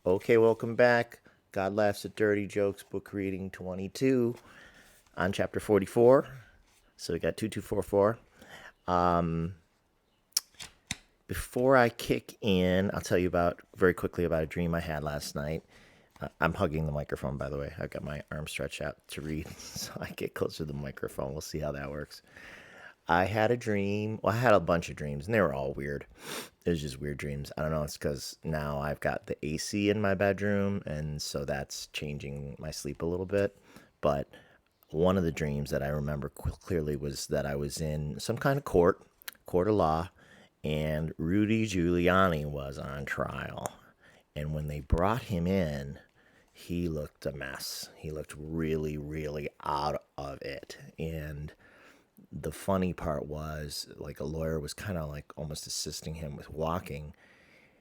Okay, welcome back. God Laughs at Dirty Jokes, book reading 22 on chapter 44. So we got 2244. Before I kick in, I'll tell you very quickly about a dream I had last night. I'm hugging the microphone, by the way. I've got my arm stretched out to read, so I get closer to the microphone. We'll see how that works. I had a dream. Well, I had a bunch of dreams, and they were all weird. It was just weird dreams. I don't know. It's because now I've got the AC in my bedroom, and so that's changing my sleep a little bit. But one of the dreams that I remember clearly was that I was in some kind of court of law, and Rudy Giuliani was on trial. And when they brought him in, he looked a mess. He looked really, really out of it. And the funny part was, like, a lawyer was kind of like almost assisting him with walking.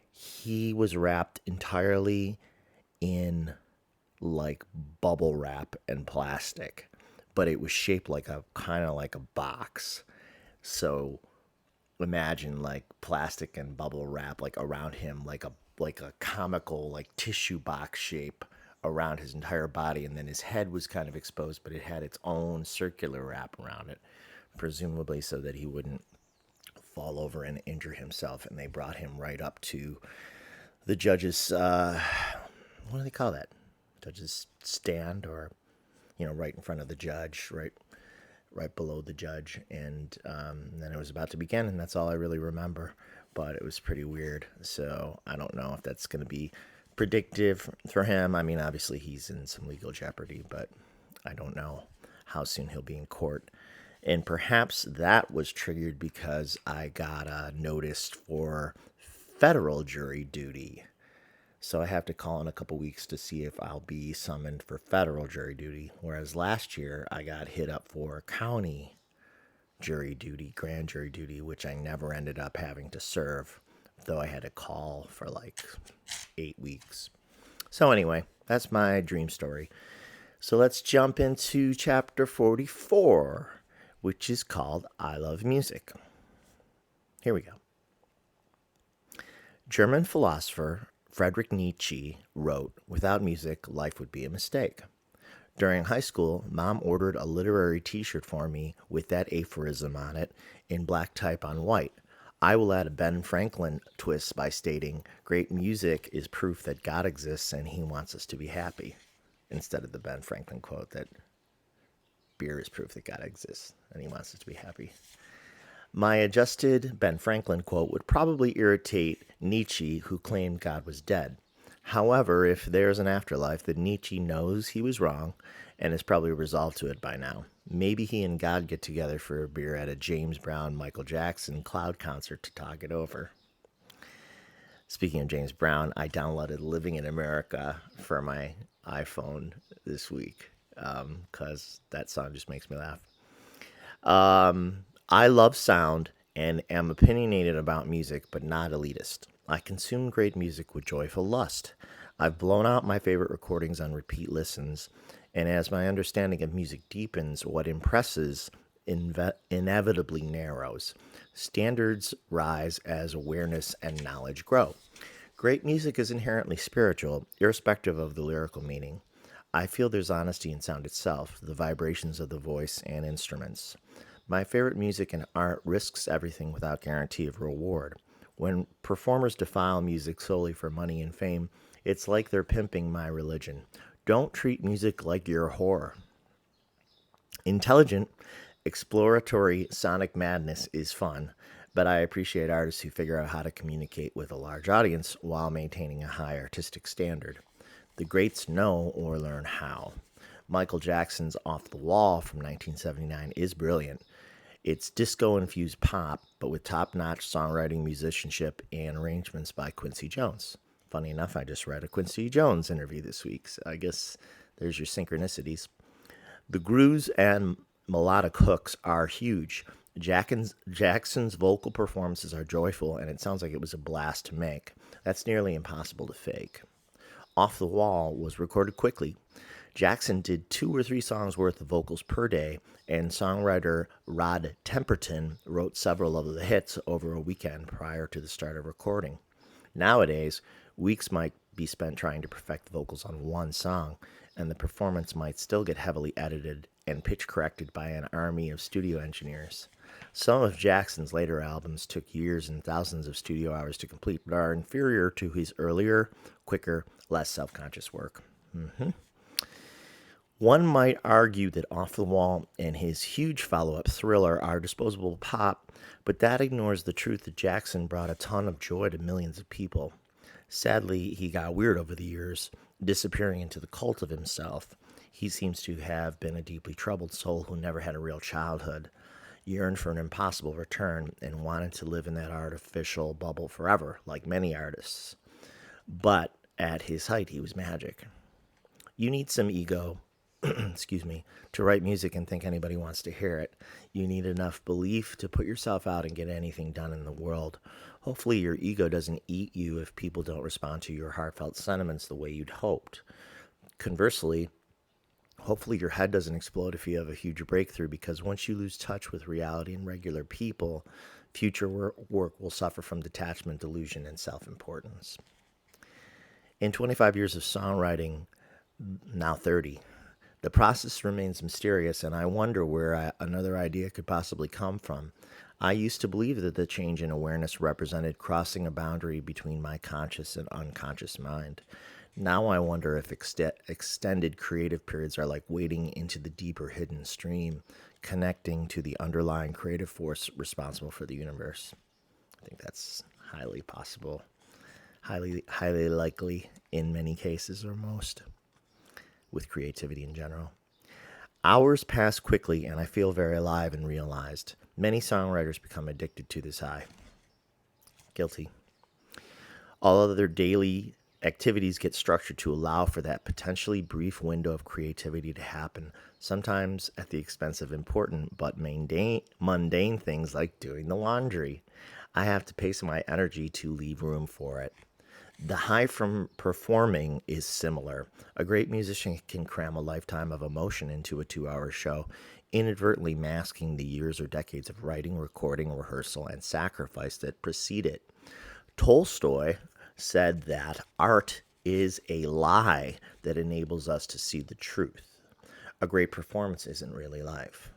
He was wrapped entirely in like bubble wrap and plastic, but it was shaped like a kind of like a box. So imagine like plastic and bubble wrap like around him, like a comical like tissue box shape around his entire body, and then his head was kind of exposed, but it had its own circular wrap around it, presumably so that he wouldn't fall over and injure himself. And they brought him right up to the judge's what do they call that? Judge's stand, or right in front of the judge, right below the judge, and then it was about to begin, and that's all I really remember. But it was pretty weird, so I don't know if that's going to be predictive for him. I mean, obviously he's in some legal jeopardy, but I don't know how soon he'll be in court. And perhaps that was triggered because I got noticed for federal jury duty. So I have to call in a couple weeks to see if I'll be summoned for federal jury duty. Whereas last year I got hit up for county jury duty, grand jury duty, which I never ended up having to serve, though I had to call for like 8 weeks. So anyway, that's my dream story. So let's jump into chapter 44, which is called I Love Music. Here we go. German philosopher Friedrich Nietzsche wrote, "Without music, life would be a mistake." During high school, Mom ordered a literary t-shirt for me with that aphorism on it in black type on white. I will add a Ben Franklin twist by stating, "Great music is proof that God exists and he wants us to be happy," instead of the Ben Franklin quote that beer is proof that God exists and he wants us to be happy. My adjusted Ben Franklin quote would probably irritate Nietzsche, who claimed God was dead. However, if there's an afterlife, then Nietzsche knows he was wrong and is probably resolved to it by now. Maybe he and God get together for a beer at a James Brown, Michael Jackson cloud concert to talk it over. Speaking of James Brown, I downloaded Living in America for my iPhone this week because that song just makes me laugh. I love sound and am opinionated about music, but not elitist. I consume great music with joyful lust. I've blown out my favorite recordings on repeat listens, and as my understanding of music deepens, what impresses inevitably narrows. Standards rise as awareness and knowledge grow. Great music is inherently spiritual, irrespective of the lyrical meaning. I feel there's honesty in sound itself, the vibrations of the voice and instruments. My favorite music and art risks everything without guarantee of reward. When performers defile music solely for money and fame, it's like they're pimping my religion. Don't treat music like your whore. Intelligent, exploratory sonic madness is fun, but I appreciate artists who figure out how to communicate with a large audience while maintaining a high artistic standard. The greats know or learn how. Michael Jackson's Off the Wall from 1979 is brilliant. It's disco-infused pop, but with top-notch songwriting, musicianship, and arrangements by Quincy Jones. Funny enough, I just read a Quincy Jones interview this week, so I guess there's your synchronicities. The grooves and melodic hooks are huge. Jackson's vocal performances are joyful, and it sounds like it was a blast to make. That's nearly impossible to fake. Off the Wall was recorded quickly. Jackson did 2 or 3 songs worth of vocals per day, and songwriter Rod Temperton wrote several of the hits over a weekend prior to the start of recording. Nowadays, weeks might be spent trying to perfect the vocals on one song, and the performance might still get heavily edited and pitch corrected by an army of studio engineers. Some of Jackson's later albums took years and thousands of studio hours to complete, but are inferior to his earlier, quicker, less self conscious work. One might argue that Off the Wall and his huge follow up Thriller are disposable pop, but that ignores the truth that Jackson brought a ton of joy to millions of people. Sadly, he got weird over the years, disappearing into the cult of himself. He seems to have been a deeply troubled soul who never had a real childhood, yearned for an impossible return, and wanted to live in that artificial bubble forever, like many artists. But at his height, he was magic. You need some ego, excuse me, to write music and think anybody wants to hear it. You need enough belief to put yourself out and get anything done in the world. Hopefully your ego doesn't eat you if people don't respond to your heartfelt sentiments the way you'd hoped. Conversely, hopefully your head doesn't explode if you have a huge breakthrough, because once you lose touch with reality and regular people, future work will suffer from detachment, delusion, and self-importance. In 25 years of songwriting, now 30, the process remains mysterious, and I wonder where another idea could possibly come from. I used to believe that the change in awareness represented crossing a boundary between my conscious and unconscious mind. Now I wonder if extended creative periods are like wading into the deeper hidden stream, connecting to the underlying creative force responsible for the universe. I think that's highly possible, highly likely in many cases, or most, with creativity in general. Hours pass quickly, and I feel very alive and realized. Many songwriters become addicted to this high. Guilty. All other daily activities get structured to allow for that potentially brief window of creativity to happen, sometimes at the expense of important but mundane things like doing the laundry. I have to pace my energy to leave room for it. The high from performing is similar. A great musician can cram a lifetime of emotion into a 2-hour show, inadvertently masking the years or decades of writing, recording, rehearsal, and sacrifice that precede it. Tolstoy said that art is a lie that enables us to see the truth. A great performance isn't really life.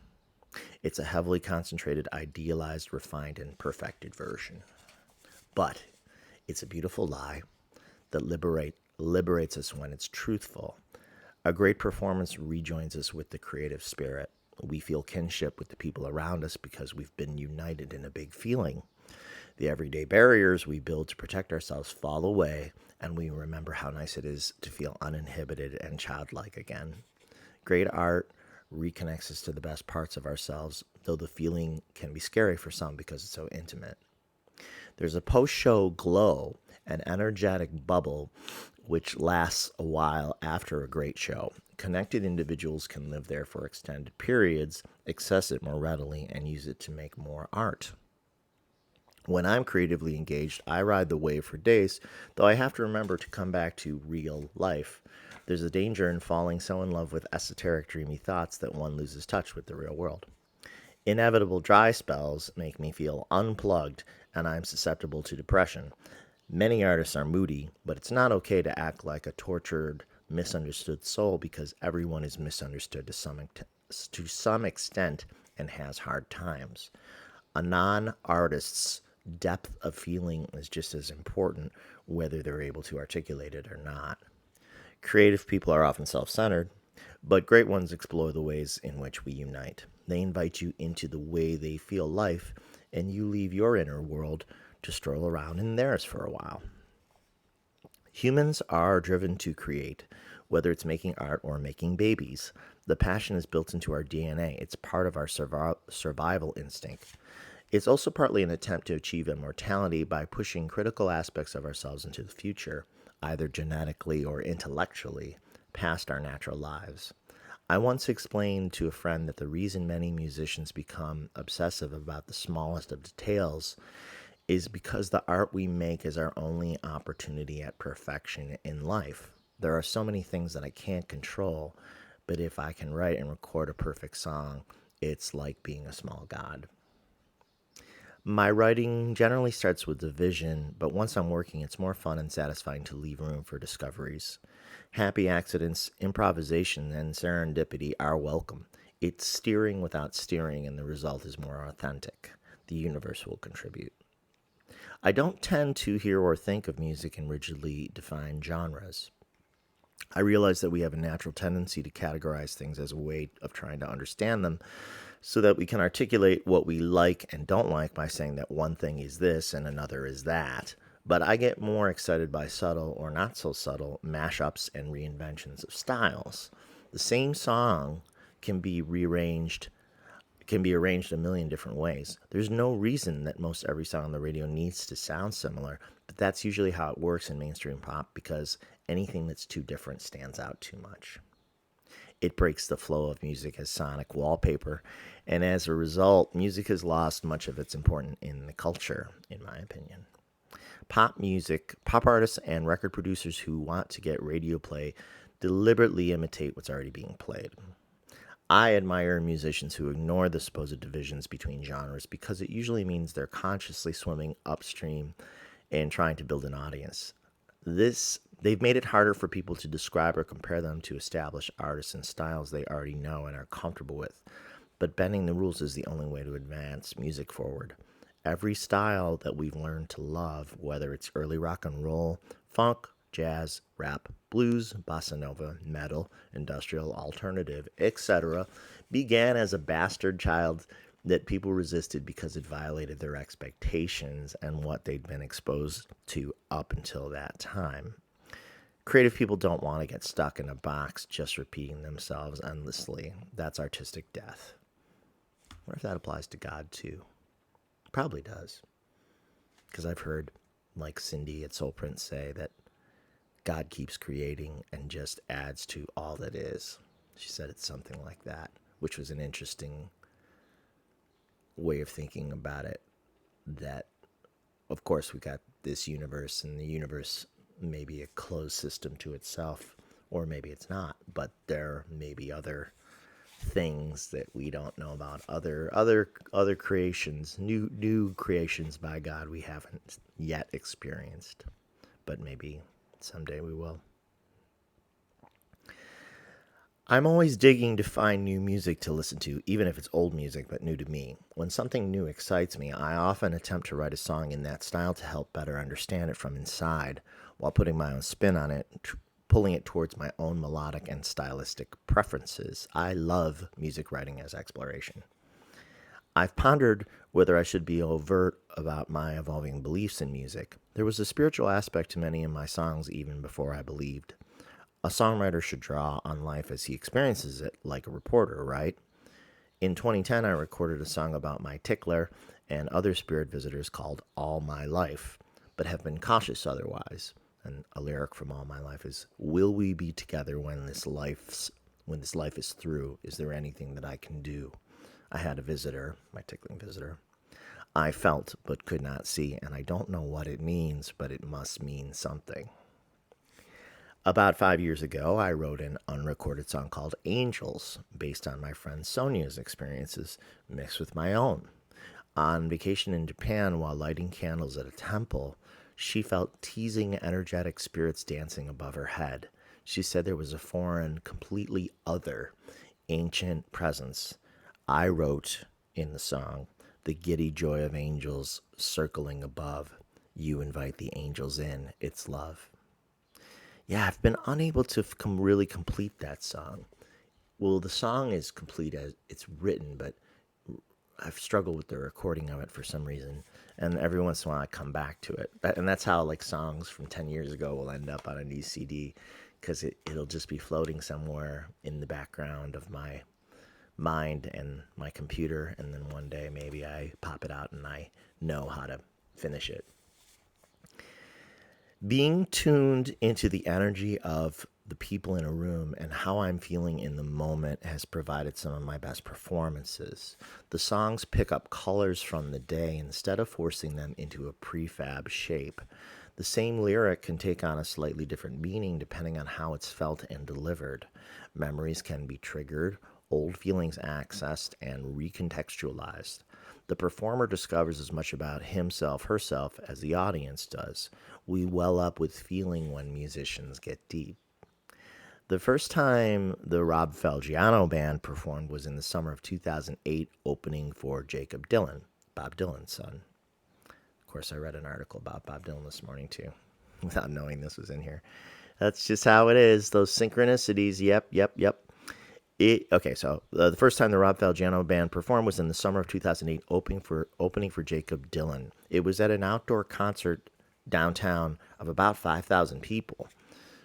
It's a heavily concentrated, idealized, refined, and perfected version. But it's a beautiful lie that liberates us when it's truthful. A great performance rejoins us with the creative spirit. We feel kinship with the people around us because we've been united in a big feeling. The everyday barriers we build to protect ourselves fall away, and we remember how nice it is to feel uninhibited and childlike again. Great art reconnects us to the best parts of ourselves, though the feeling can be scary for some because it's so intimate. There's a post-show glow, an energetic bubble which lasts a while after a great show. Connected individuals can live there for extended periods, access it more readily, and use it to make more art. When I'm creatively engaged, I ride the wave for days, though I have to remember to come back to real life. There's a danger in falling so in love with esoteric, dreamy thoughts that one loses touch with the real world. Inevitable dry spells make me feel unplugged, and I'm susceptible to depression. Many artists are moody, but it's not okay to act like a tortured, misunderstood soul, because everyone is misunderstood to some extent and has hard times. A non-artist's depth of feeling is just as important, whether they're able to articulate it or not. Creative people are often self-centered, but great ones explore the ways in which we unite. They invite you into the way they feel life, and you leave your inner world to stroll around in theirs for a while. Humans are driven to create, whether it's making art or making babies. The passion is built into our DNA. It's part of our survival instinct. It's also partly an attempt to achieve immortality by pushing critical aspects of ourselves into the future, either genetically or intellectually, past our natural lives. I once explained to a friend that the reason many musicians become obsessive about the smallest of details is because the art we make is our only opportunity at perfection in life. There are so many things that I can't control, but if I can write and record a perfect song, it's like being a small god. My writing generally starts with the vision, but once I'm working, it's more fun and satisfying to leave room for discoveries. Happy accidents, improvisation, and serendipity are welcome. It's steering without steering, and the result is more authentic. The universe will contribute. I don't tend to hear or think of music in rigidly defined genres. I realize that we have a natural tendency to categorize things as a way of trying to understand them so that we can articulate what we like and don't like by saying that one thing is this and another is that. But I get more excited by subtle or not so subtle mashups and reinventions of styles. The same song can be rearranged can be arranged a million different ways. There's no reason that most every song on the radio needs to sound similar, but that's usually how it works in mainstream pop because anything that's too different stands out too much. It breaks the flow of music as sonic wallpaper, and as a result, music has lost much of its importance in the culture, in my opinion. Pop artists, and record producers who want to get radio play deliberately imitate what's already being played. I admire musicians who ignore the supposed divisions between genres because it usually means they're consciously swimming upstream and trying to build an audience. They've made it harder for people to describe or compare them to established artists and styles they already know and are comfortable with. But bending the rules is the only way to advance music forward. Every style that we've learned to love, whether it's early rock and roll, funk, jazz, rap, blues, bossa nova, metal, industrial, alternative, etc., began as a bastard child that people resisted because it violated their expectations and what they'd been exposed to up until that time. Creative people don't want to get stuck in a box just repeating themselves endlessly. That's artistic death. I wonder if that applies to God too. Probably does. Because I've heard, like Cindy at Soul Prince say, that God keeps creating and just adds to all that is. She said it's something like that, which was an interesting way of thinking about it. That, of course, we got this universe, and the universe may be a closed system to itself, or maybe it's not, but there may be other things that we don't know about, other creations, new creations by God we haven't yet experienced, but maybe someday we will. I'm always digging to find new music to listen to, even if it's old music but new to me. When something new excites me, I often attempt to write a song in that style to help better understand it from inside, while putting my own spin on it, pulling it towards my own melodic and stylistic preferences. I love music writing as exploration. I've pondered whether I should be overt about my evolving beliefs in music. There was a spiritual aspect to many of my songs even before I believed. A songwriter should draw on life as he experiences it, like a reporter, right? In 2010, I recorded a song about my tickler and other spirit visitors called All My Life, but have been cautious otherwise. And a lyric from All My Life is, "Will we be together when this life is through? Is there anything that I can do?" I had a visitor, my tickling visitor. I felt but could not see, and I don't know what it means, but it must mean something. About 5 years ago, I wrote an unrecorded song called Angels, based on my friend Sonia's experiences, mixed with my own. On vacation in Japan while lighting candles at a temple, she felt teasing, energetic spirits dancing above her head. She said there was a foreign, completely other, ancient presence. I wrote in the song, "The giddy joy of angels circling above. You invite the angels in, it's love." Yeah, I've been unable to really complete that song. Well, the song is complete as it's written, but I've struggled with the recording of it for some reason. And every once in a while I come back to it. And that's how like songs from 10 years ago will end up on a new CD because it'll just be floating somewhere in the background of my mind and my computer. And then one day maybe I pop it out and I know how to finish it. Being tuned into the energy of the people in a room and how I'm feeling in the moment has provided some of my best performances. The songs pick up colors from the day instead of forcing them into a prefab shape. The same lyric can take on a slightly different meaning depending on how it's felt and delivered. Memories can be triggered, old feelings accessed, and recontextualized. The performer discovers as much about himself, herself, as the audience does. We well up with feeling when musicians get deep. The first time the Rob Falgiano Band performed was in the summer of 2008, opening for Jacob Dylan, Bob Dylan's son. Of course, I read an article about Bob Dylan this morning, too, without knowing this was in here. That's just how it is. Those synchronicities. Yep. So the first time the Rob Falgiano Band performed was in the summer of 2008, opening for Jacob Dylan. It was at an outdoor concert downtown of about 5,000 people.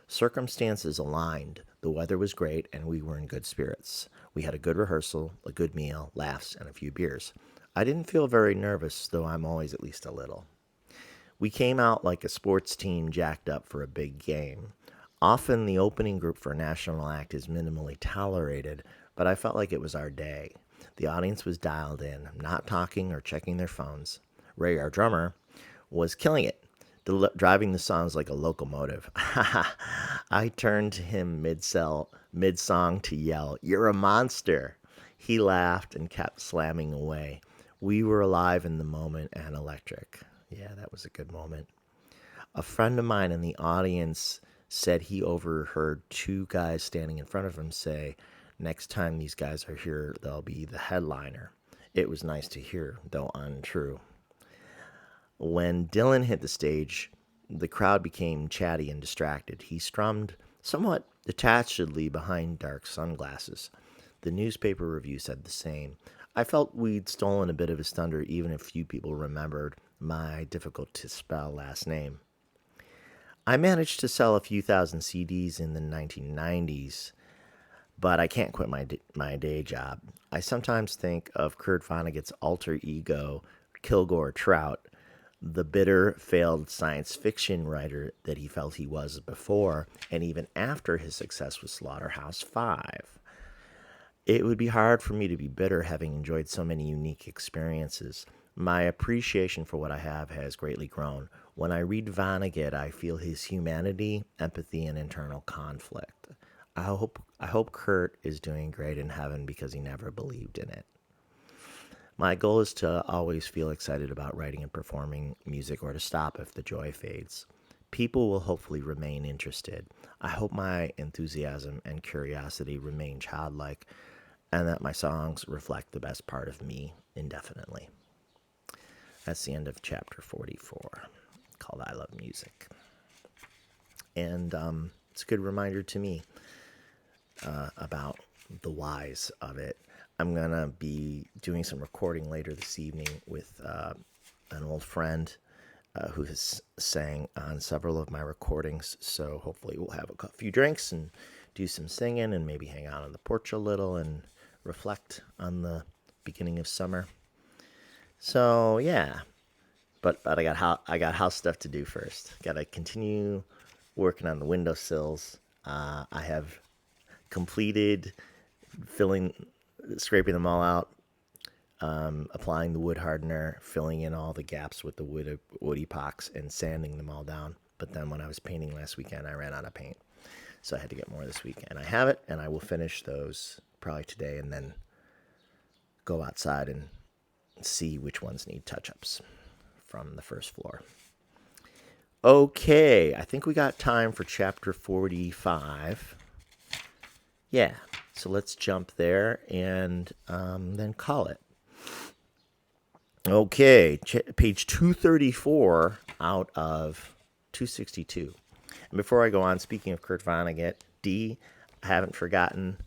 Circumstances aligned. The weather was great, and we were in good spirits. We had a good rehearsal, a good meal, laughs, and a few beers. I didn't feel very nervous, though I'm always at least a little. We came out like a sports team jacked up for a big game. Often the opening group for a national act is minimally tolerated, but I felt like it was our day. The audience was dialed in, not talking or checking their phones. Ray, our drummer, was killing it, driving the songs like a locomotive. I turned to him mid-song to yell, "You're a monster!" He laughed and kept slamming away. We were alive in the moment and electric. Yeah, that was a good moment. A friend of mine in the audience said he overheard two guys standing in front of him say, "Next time these guys are here, they'll be the headliner." It was nice to hear, though untrue. When Dylan hit the stage, the crowd became chatty and distracted. He strummed somewhat detachedly behind dark sunglasses. The newspaper review said the same. I felt we'd stolen a bit of his thunder, even if few people remembered my difficult-to-spell last name. I managed to sell a few thousand CDs in the 1990s, but I can't quit my day job. I sometimes think of Kurt Vonnegut's alter ego, Kilgore Trout, the bitter, failed science fiction writer that he felt he was before and even after his success with Slaughterhouse-Five. It would be hard for me to be bitter, having enjoyed so many unique experiences. My appreciation for what I have has greatly grown. When I read Vonnegut, I feel his humanity, empathy, and internal conflict. I hope Kurt is doing great in heaven because he never believed in it. My goal is to always feel excited about writing and performing music, or to stop if the joy fades. People will hopefully remain interested. I hope my enthusiasm and curiosity remain childlike, and that my songs reflect the best part of me indefinitely. That's the end of chapter 44, called I Love Music. And it's a good reminder to me about the whys of it. I'm going to be doing some recording later this evening with an old friend who has sang on several of my recordings. So hopefully we'll have a few drinks and do some singing and maybe hang out on the porch a little and reflect on the beginning of summer. So yeah, but I got house stuff to do first. Got to continue working on the windowsills. I have completed scraping them all out, applying the wood hardener, filling in all the gaps with the wood epox, and sanding them all down. But then when I was painting last weekend, I ran out of paint, so I had to get more this week. And I have it, and I will finish those probably today, and then go outside and see which ones need touch-ups from the first floor. Okay, I think we got time for chapter 45. Yeah, so let's jump there and then call it. Okay, page 234 out of 262. And before I go on, speaking of Kurt Vonnegut, D, I haven't forgotten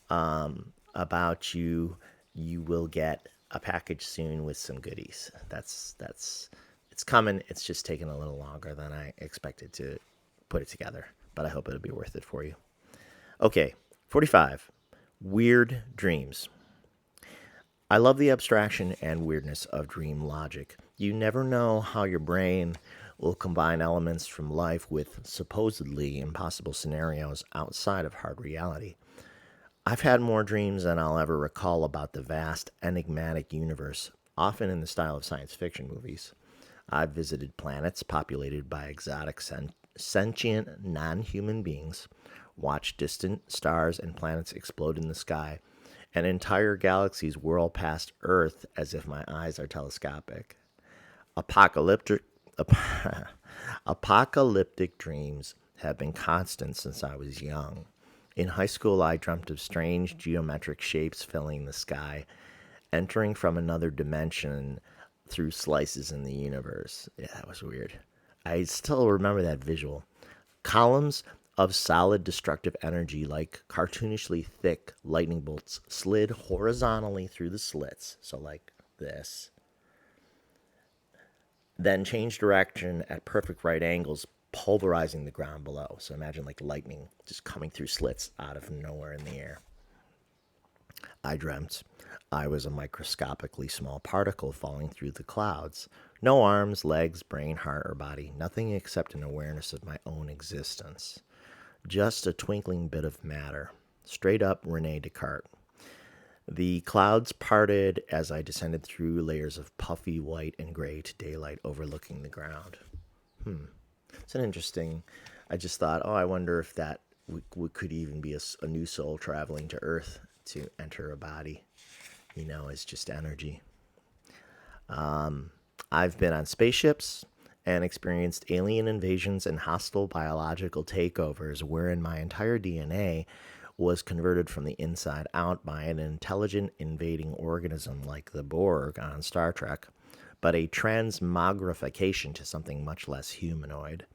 about you. You will get a package soon with some goodies. That's it's coming. It's just taking a little longer than I expected to put it together, but I hope it'll be worth it for you. Okay, 45. Weird dreams. I love the abstraction and weirdness of dream logic. You never know how your brain will combine elements from life with supposedly impossible scenarios outside of hard reality. I've had more dreams than I'll ever recall about the vast, enigmatic universe, often in the style of science fiction movies. I've visited planets populated by exotic sentient non-human beings, watched distant stars and planets explode in the sky, and entire galaxies whirl past Earth as if my eyes are telescopic. Apocalyptic, apocalyptic dreams have been constant since I was young. In high school, I dreamt of strange geometric shapes filling the sky, entering from another dimension through slices in the universe. Yeah, that was weird. I still remember that visual. Columns of solid destructive energy, like cartoonishly thick lightning bolts, slid horizontally through the slits. So, like this. Then changed direction at perfect right angles, pulverizing the ground below. So, imagine like lightning just coming through slits out of nowhere in the air. I dreamt I was a microscopically small particle falling through the clouds. No arms, legs, brain, heart, or body. Nothing except an awareness of my own existence. Just a twinkling bit of matter. Straight up Rene Descartes. The clouds parted as I descended through layers of puffy white and gray to daylight overlooking the ground. It's an interesting. I just thought, I wonder if that could even be a new soul traveling to Earth to enter a body, as just energy. I've been on spaceships and experienced alien invasions and hostile biological takeovers wherein my entire DNA was converted from the inside out by an intelligent invading organism like the Borg on Star Trek, but a transmogrification to something much less humanoid.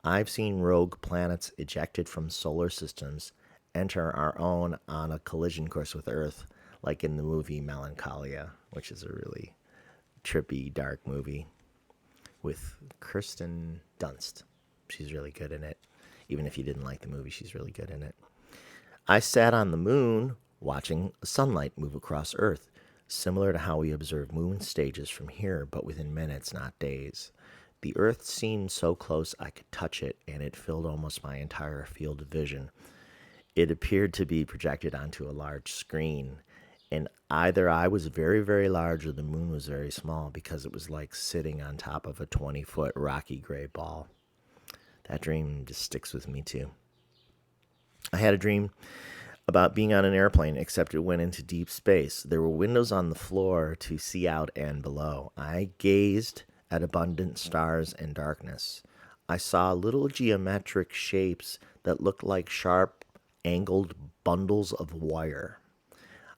I've seen rogue planets ejected from solar systems enter our own on a collision course with Earth, like in the movie Melancholia, which is a really trippy, dark movie with Kirsten Dunst. She's really good in it. Even if you didn't like the movie, she's really good in it. I sat on the moon watching sunlight move across Earth, similar to how we observe moon stages from here, but within minutes, not days. The Earth seemed so close I could touch it, and it filled almost my entire field of vision. It appeared to be projected onto a large screen, and either I was very, very large or the moon was very small because it was like sitting on top of a 20-foot rocky gray ball. That dream just sticks with me too. I had a dream about being on an airplane, except it went into deep space. There were windows on the floor to see out and below. I gazed at abundant stars and darkness. I saw little geometric shapes that looked like sharp, angled bundles of wire.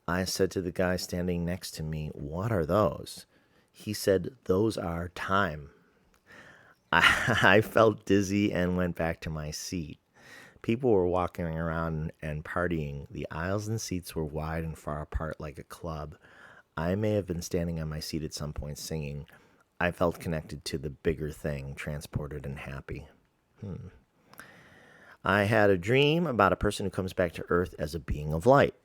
I said to the guy standing next to me, "What are those?" He said, "Those are time." I felt dizzy and went back to my seat. People were walking around and partying. The aisles and seats were wide and far apart like a club. I may have been standing on my seat at some point singing. I felt connected to the bigger thing, transported and happy. I had a dream about a person who comes back to Earth as a being of light.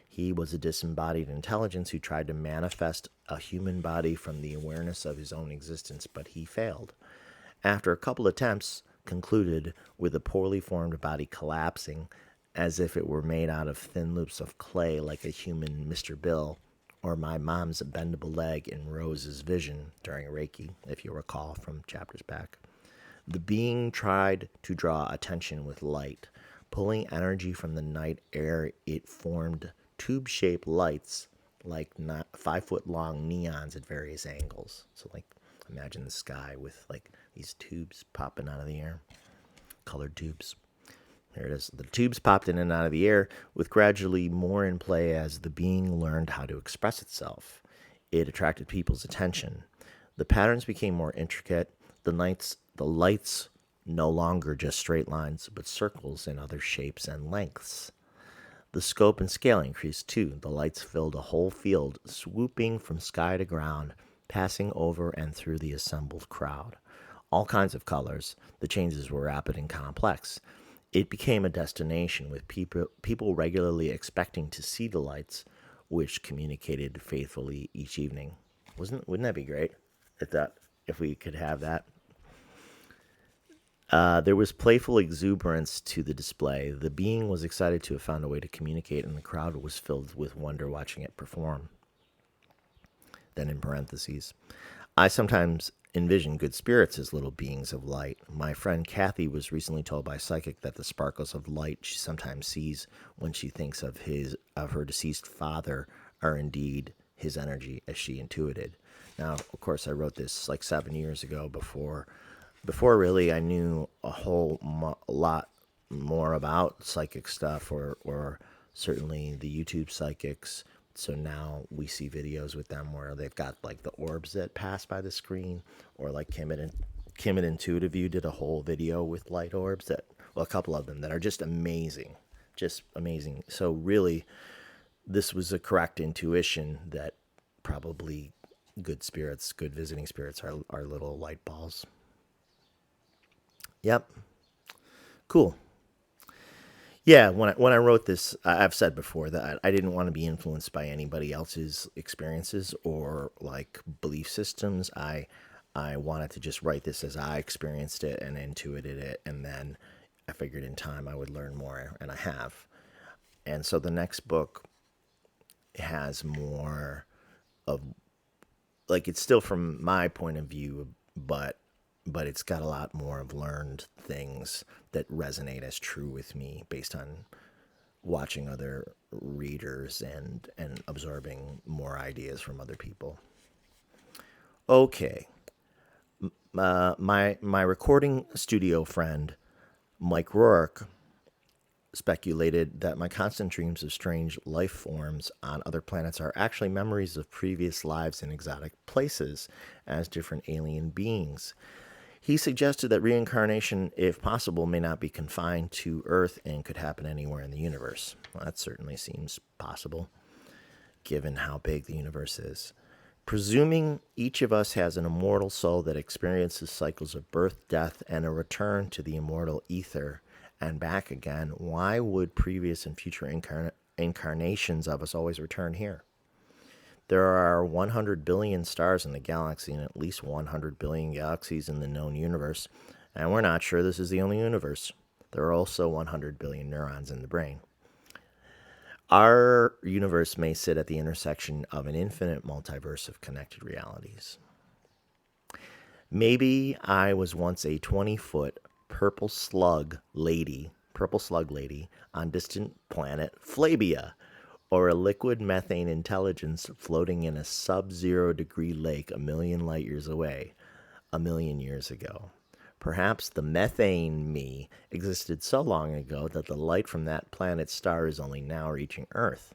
He was a disembodied intelligence who tried to manifest a human body from the awareness of his own existence, but he failed. After a couple attempts, concluded with a poorly formed body collapsing as if it were made out of thin loops of clay like a human Mr. Bill or my mom's bendable leg in Rose's vision during Reiki, if you recall from chapters back. The being tried to draw attention with light. Pulling energy from the night air, it formed tube-shaped lights like 5-foot-long neons at various angles. So like imagine the sky with like these tubes popping out of the air, colored tubes. There it is. The tubes popped in and out of the air, with gradually more in play as the being learned how to express itself. It attracted people's attention. The patterns became more intricate. The lights no longer just straight lines, but circles in other shapes and lengths. The scope and scale increased too. The lights filled a whole field, swooping from sky to ground, passing over and through the assembled crowd. All kinds of colors. The changes were rapid and complex. It became a destination with people regularly expecting to see the lights, which communicated faithfully each evening. Wouldn't that be great if we could have that? There was playful exuberance to the display. The being was excited to have found a way to communicate, and the crowd was filled with wonder watching it perform. Then in parentheses, I sometimes envision good spirits as little beings of light. My friend Kathy was recently told by a psychic that the sparkles of light she sometimes sees when she thinks of her deceased father are indeed his energy as she intuited. Now, of course, I wrote this like 7 years ago before really I knew a lot more about psychic stuff or certainly the YouTube psychics. So now we see videos with them where they've got like the orbs that pass by the screen, or like Kim and Intuitive View did a whole video with light orbs a couple of them that are just amazing, just amazing. So really, this was a correct intuition that probably good spirits, good visiting spirits are little light balls. Yep, cool. Yeah, when I wrote this, I've said before that I didn't want to be influenced by anybody else's experiences or like belief systems. I wanted to just write this as I experienced it and intuited it, and then I figured in time I would learn more, and I have. And so the next book has more of like it's still from my point of view, but it's got a lot more of learned things that resonate as true with me based on watching other readers and absorbing more ideas from other people. Okay, my recording studio friend Mike Rourke speculated that my constant dreams of strange life forms on other planets are actually memories of previous lives in exotic places as different alien beings. He suggested that reincarnation, if possible, may not be confined to Earth and could happen anywhere in the universe. Well, that certainly seems possible, given how big the universe is. Presuming each of us has an immortal soul that experiences cycles of birth, death, and a return to the immortal ether and back again, why would previous and future incarnations of us always return here? There are 100 billion stars in the galaxy and at least 100 billion galaxies in the known universe, and we're not sure this is the only universe. There are also 100 billion neurons in the brain. Our universe may sit at the intersection of an infinite multiverse of connected realities. Maybe I was once a 20-foot purple slug lady on distant planet Flabia, or a liquid methane intelligence floating in a sub-zero degree lake a million light years away, a million years ago. Perhaps the methane me existed so long ago that the light from that planet's star is only now reaching Earth.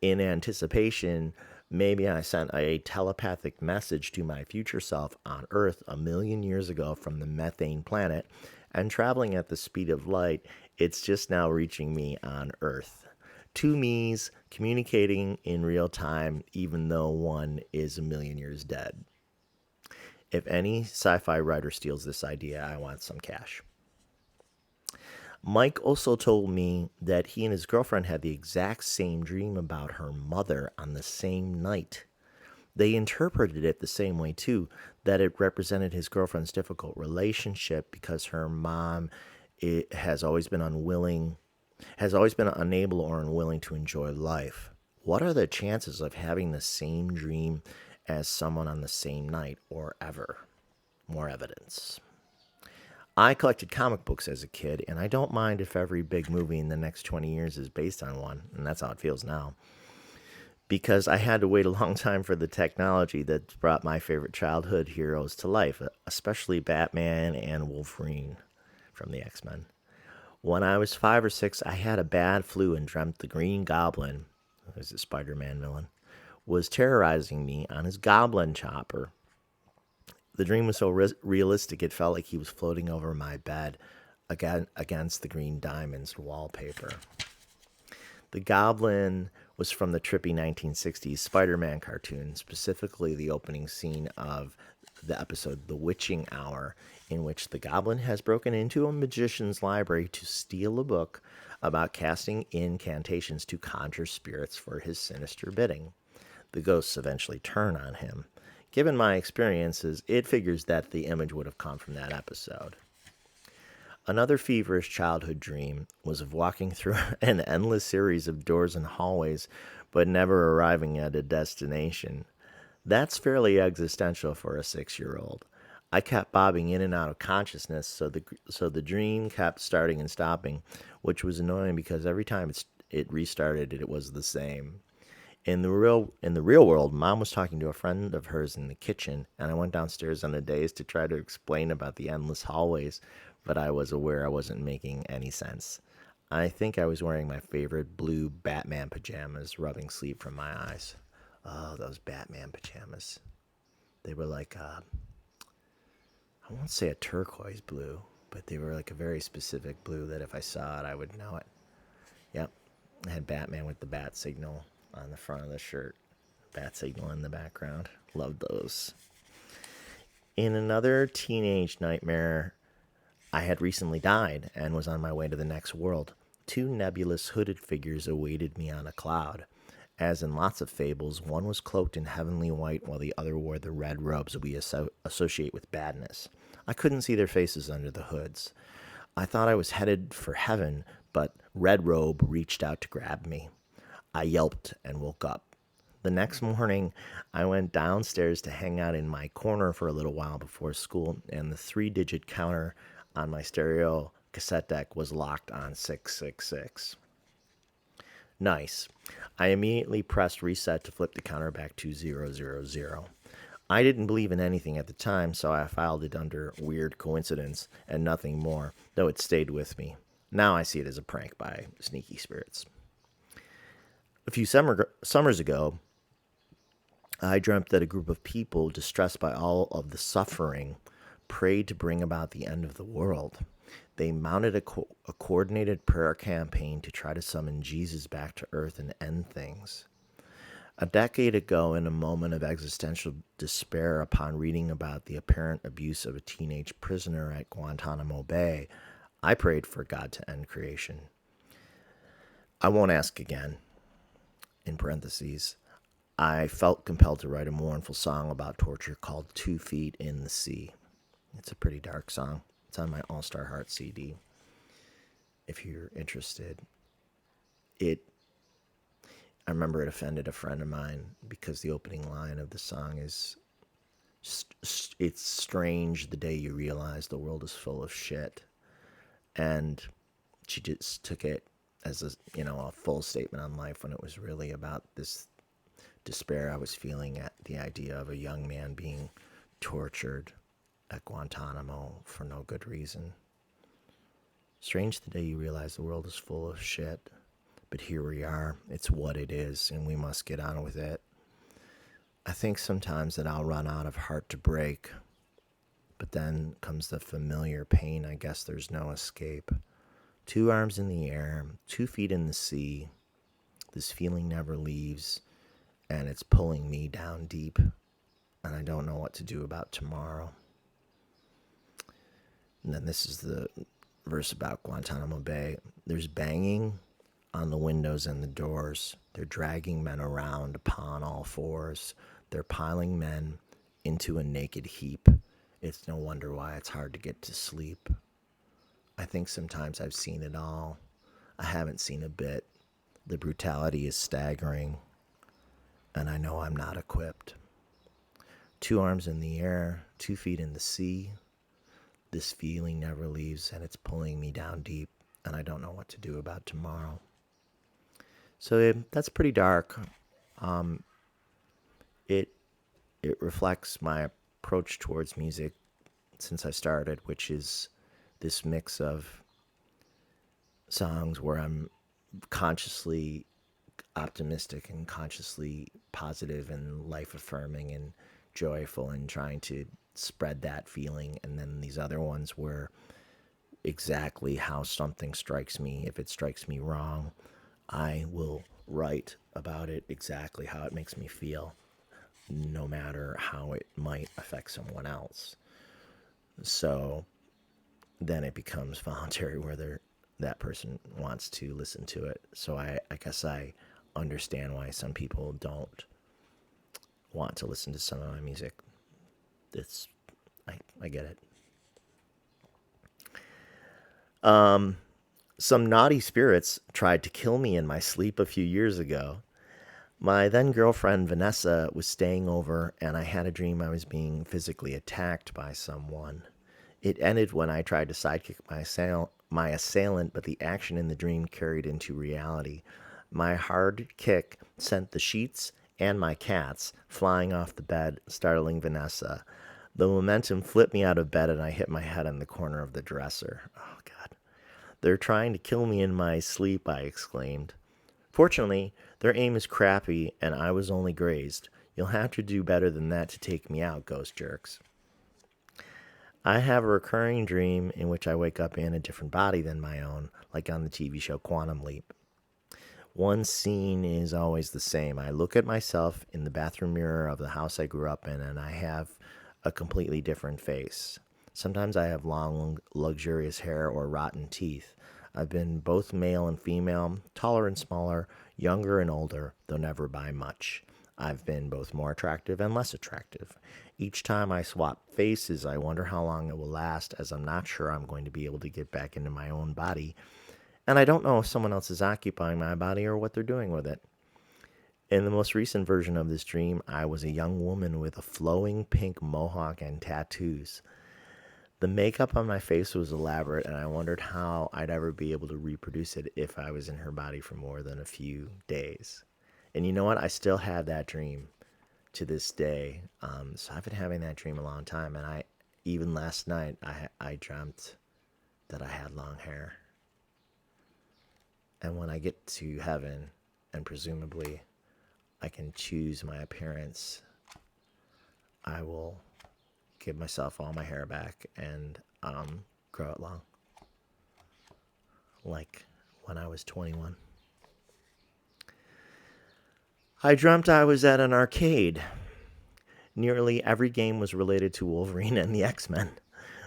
In anticipation, maybe I sent a telepathic message to my future self on Earth a million years ago from the methane planet, and traveling at the speed of light, it's just now reaching me on Earth. Two me's communicating in real time, even though one is a million years dead. If any sci-fi writer steals this idea, I want some cash. Mike also told me that he and his girlfriend had the exact same dream about her mother on the same night. They interpreted it the same way too, that it represented his girlfriend's difficult relationship because her mom has always been unable or unwilling to enjoy life. What are the chances of having the same dream as someone on the same night or ever? More evidence. I collected comic books as a kid, and I don't mind if every big movie in the next 20 years is based on one, and that's how it feels now. Because I had to wait a long time for the technology that brought my favorite childhood heroes to life, especially Batman and Wolverine from the X-Men. When I was 5 or 6, I had a bad flu and dreamt the Green Goblin, who's a Spider-Man villain, was terrorizing me on his goblin chopper. The dream was so realistic it felt like he was floating over my bed against the green diamonds wallpaper. The goblin was from the trippy 1960s Spider-Man cartoon, specifically the opening scene of the episode The Witching Hour, in which the goblin has broken into a magician's library to steal a book about casting incantations to conjure spirits for his sinister bidding. The ghosts eventually turn on him. Given my experiences, it figures that the image would have come from that episode. Another feverish childhood dream was of walking through an endless series of doors and hallways, but never arriving at a destination. That's fairly existential for a 6-year-old. I kept bobbing in and out of consciousness, so the dream kept starting and stopping, which was annoying because every time it restarted, it was the same. In the real world, Mom was talking to a friend of hers in the kitchen, and I went downstairs on a daze to try to explain about the endless hallways, but I was aware I wasn't making any sense. I think I was wearing my favorite blue Batman pajamas, rubbing sleep from my eyes. Oh, those Batman pajamas. They were like, I won't say a turquoise blue, but they were like a very specific blue that if I saw it, I would know it. Yep. I had Batman with the bat signal on the front of the shirt, bat signal in the background. Loved those. In another teenage nightmare, I had recently died and was on my way to the next world. Two nebulous hooded figures awaited me on a cloud. As in lots of fables, one was cloaked in heavenly white while the other wore the red robes we associate with badness. I couldn't see their faces under the hoods. I thought I was headed for heaven, but Red Robe reached out to grab me. I yelped and woke up. The next morning, I went downstairs to hang out in my corner for a little while before school, and the 3-digit counter on my stereo cassette deck was locked on 666. Nice. I immediately pressed reset to flip the counter back to 000. I didn't believe in anything at the time, so I filed it under weird coincidence and nothing more, though it stayed with me. Now I see it as a prank by sneaky spirits. A few summers ago, I dreamt that a group of people, distressed by all of the suffering, prayed to bring about the end of the world. They mounted a coordinated prayer campaign to try to summon Jesus back to earth and end things. A decade ago, in a moment of existential despair upon reading about the apparent abuse of a teenage prisoner at Guantanamo Bay, I prayed for God to end creation. I won't ask again. In parentheses, I felt compelled to write a mournful song about torture called 2 Feet in the Sea. It's a pretty dark song. It's on my All Star Heart CD. If you're interested, I remember it offended a friend of mine because the opening line of the song is, "It's strange the day you realize the world is full of shit," and she just took it as a full statement on life when it was really about this despair I was feeling at the idea of a young man being tortured at Guantanamo for no good reason. Strange the day you realize the world is full of shit, but here we are. It's what it is, and we must get on with it. I think sometimes that I'll run out of heart to break, but then comes the familiar pain. I guess there's no escape. 2 arms in the air, 2 feet in the sea. This feeling never leaves, and it's pulling me down deep, and I don't know what to do about tomorrow. And then this is the verse about Guantanamo Bay. There's banging on the windows and the doors. They're dragging men around upon all fours. They're piling men into a naked heap. It's no wonder why it's hard to get to sleep. I think sometimes I've seen it all. I haven't seen a bit. The brutality is staggering, and I know I'm not equipped. 2 arms in the air, 2 feet in the sea. This feeling never leaves, and it's pulling me down deep, and I don't know what to do about tomorrow. So that's pretty dark. It reflects my approach towards music since I started, which is this mix of songs where I'm consciously optimistic and consciously positive and life affirming and joyful and trying to spread that feeling, and then these other ones where exactly how something strikes me, if it strikes me wrong, I will write about it exactly how it makes me feel, no matter how it might affect someone else. So then it becomes voluntary whether that person wants to listen to it. So I guess I understand why some people don't want to listen to some of my music. I get it. Some naughty spirits tried to kill me in my sleep a few years ago. My then girlfriend Vanessa was staying over, and I had a dream I was being physically attacked by someone. It ended when I tried to sidekick my assailant, but the action in the dream carried into reality. My hard kick sent the sheets and my cats flying off the bed, startling Vanessa. The momentum flipped me out of bed, and I hit my head on the corner of the dresser. Oh, God. They're trying to kill me in my sleep, I exclaimed. Fortunately, their aim is crappy, and I was only grazed. You'll have to do better than that to take me out, ghost jerks. I have a recurring dream in which I wake up in a different body than my own, like on the TV show Quantum Leap. One scene is always the same. I look at myself in the bathroom mirror of the house I grew up in, and I have a completely different face. Sometimes I have long, luxurious hair or rotten teeth. I've been both male and female, taller and smaller, younger and older, though never by much. I've been both more attractive and less attractive. Each time I swap faces, I wonder how long it will last, as I'm not sure I'm going to be able to get back into my own body, and I don't know if someone else is occupying my body or what they're doing with it. In the most recent version of this dream, I was a young woman with a flowing pink mohawk and tattoos. The makeup on my face was elaborate, and I wondered how I'd ever be able to reproduce it if I was in her body for more than a few days. And you know what? I still have that dream to this day. So I've been having that dream a long time, and even last night I dreamt that I had long hair. And when I get to heaven, and presumably I can choose my appearance, I will give myself all my hair back and grow it long, like when I was 21. I dreamt I was at an arcade. Nearly every game was related to Wolverine and the X-Men.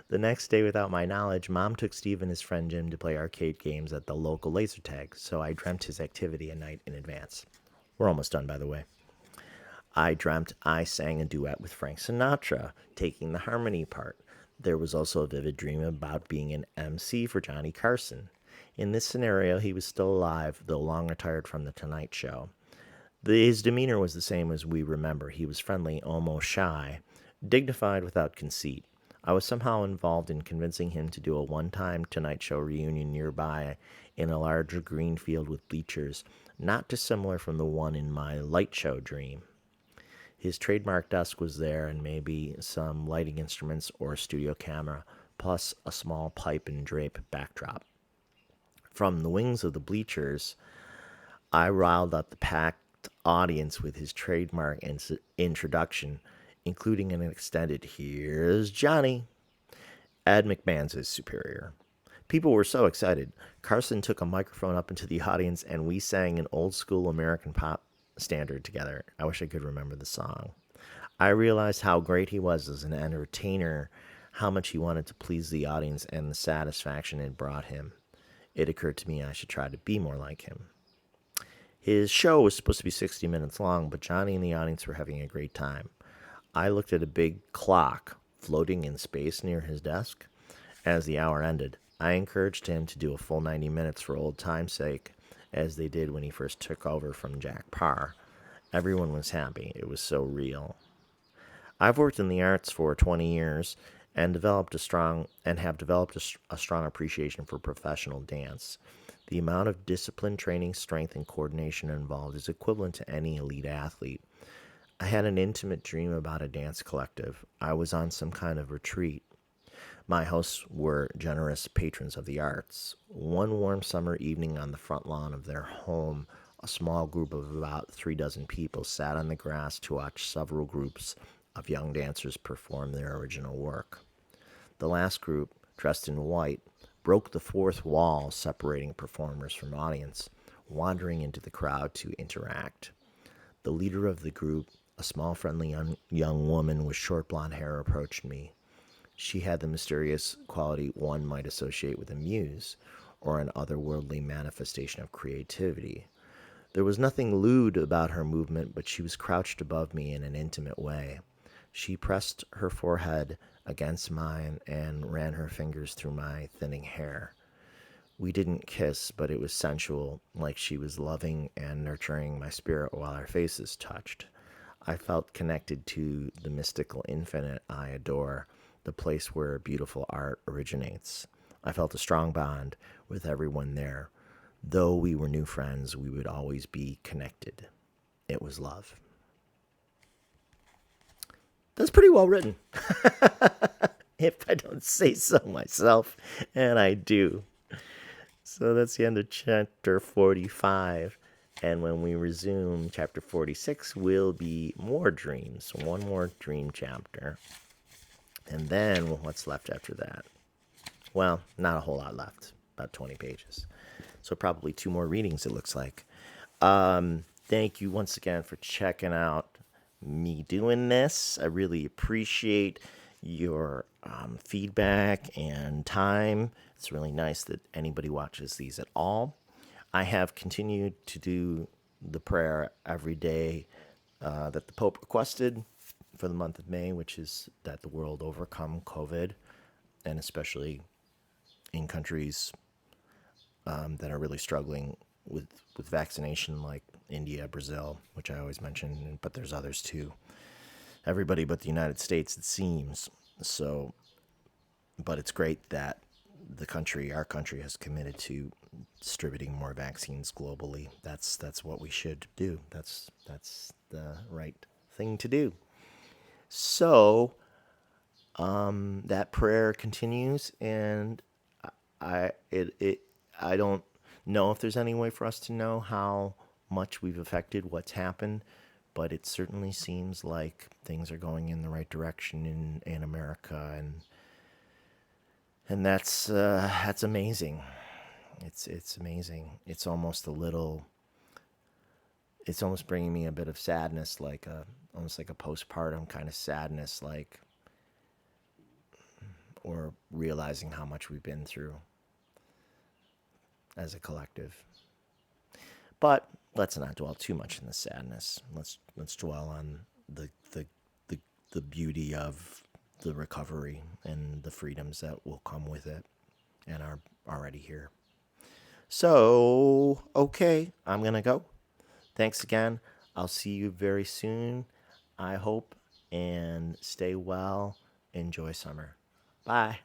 The next day, without my knowledge, Mom took Steve and his friend Jim to play arcade games at the local laser tag, so I dreamt his activity a night in advance. We're almost done, by the way. I dreamt I sang a duet with Frank Sinatra, taking the harmony part. There was also a vivid dream about being an MC for Johnny Carson. In this scenario, he was still alive, though long retired from The Tonight Show. His demeanor was the same as we remember. He was friendly, almost shy, dignified without conceit. I was somehow involved in convincing him to do a one-time Tonight Show reunion nearby in a larger green field with bleachers, not dissimilar from the one in my light show dream. His trademark desk was there, and maybe some lighting instruments or a studio camera, plus a small pipe and drape backdrop. From the wings of the bleachers, I riled up the packed audience with his trademark introduction, including an extended "Here's Johnny." Ed McMahon's his superior. People were so excited. Carson took a microphone up into the audience, and we sang an old-school American pop standard together. I wish I could remember the song. I realized how great he was as an entertainer, how much he wanted to please the audience, and the satisfaction it brought him. It occurred to me I should try to be more like him. His show was supposed to be 60 minutes long, but Johnny and the audience were having a great time. I looked at a big clock floating in space near his desk. As the hour ended, I encouraged him to do a full 90 minutes for old time's sake, as they did when he first took over from Jack Parr. Everyone was happy. It was so real. I've worked in the arts for 20 years and have developed a strong appreciation for professional dance. The amount of discipline, training, strength, and coordination involved is equivalent to any elite athlete. I had an intimate dream about a dance collective. I was on some kind of retreat. My hosts were generous patrons of the arts. One warm summer evening on the front lawn of their home, a small group of about 36 people sat on the grass to watch several groups of young dancers perform their original work. The last group, dressed in white, broke the fourth wall separating performers from audience, wandering into the crowd to interact. The leader of the group, a small, friendly young woman with short blonde hair, approached me. She had the mysterious quality one might associate with a muse or an otherworldly manifestation of creativity. There was nothing lewd about her movement, but she was crouched above me in an intimate way. She pressed her forehead against mine and ran her fingers through my thinning hair. We didn't kiss, but it was sensual, like she was loving and nurturing my spirit while our faces touched. I felt connected to the mystical infinite I adore, the place where beautiful art originates. I felt a strong bond with everyone there. Though we were new friends, we would always be connected. It was love. That's pretty well written, if I don't say so myself, and I do. So that's the end of chapter 45. And when we resume chapter 46, will be more dreams. One more dream chapter. And then what's left after that? Well, not a whole lot left, about 20 pages. So probably two more readings, it looks like. Thank you once again for checking out me doing this. I really appreciate your feedback and time. It's really nice that anybody watches these at all. I have continued to do the prayer every day that the Pope requested for the month of May, which is that the world overcome COVID, and especially in countries that are really struggling with vaccination, like India, Brazil, which I always mention, but there's others too. Everybody but the United States, it seems. So, but it's great that our country, has committed to distributing more vaccines globally. That's what we should do. That's the right thing to do. So, that prayer continues, and I don't know if there's any way for us to know how much we've affected what's happened, but it certainly seems like things are going in the right direction in America, and that's amazing. It's amazing. It's almost bringing me a bit of sadness, almost like a postpartum kind of sadness, or realizing how much we've been through as a collective. But let's not dwell too much in the sadness. Let's dwell on the beauty of the recovery and the freedoms that will come with it and are already here. So, okay, I'm going to go. Thanks again. I'll see you very soon, I hope, and stay well. Enjoy summer. Bye.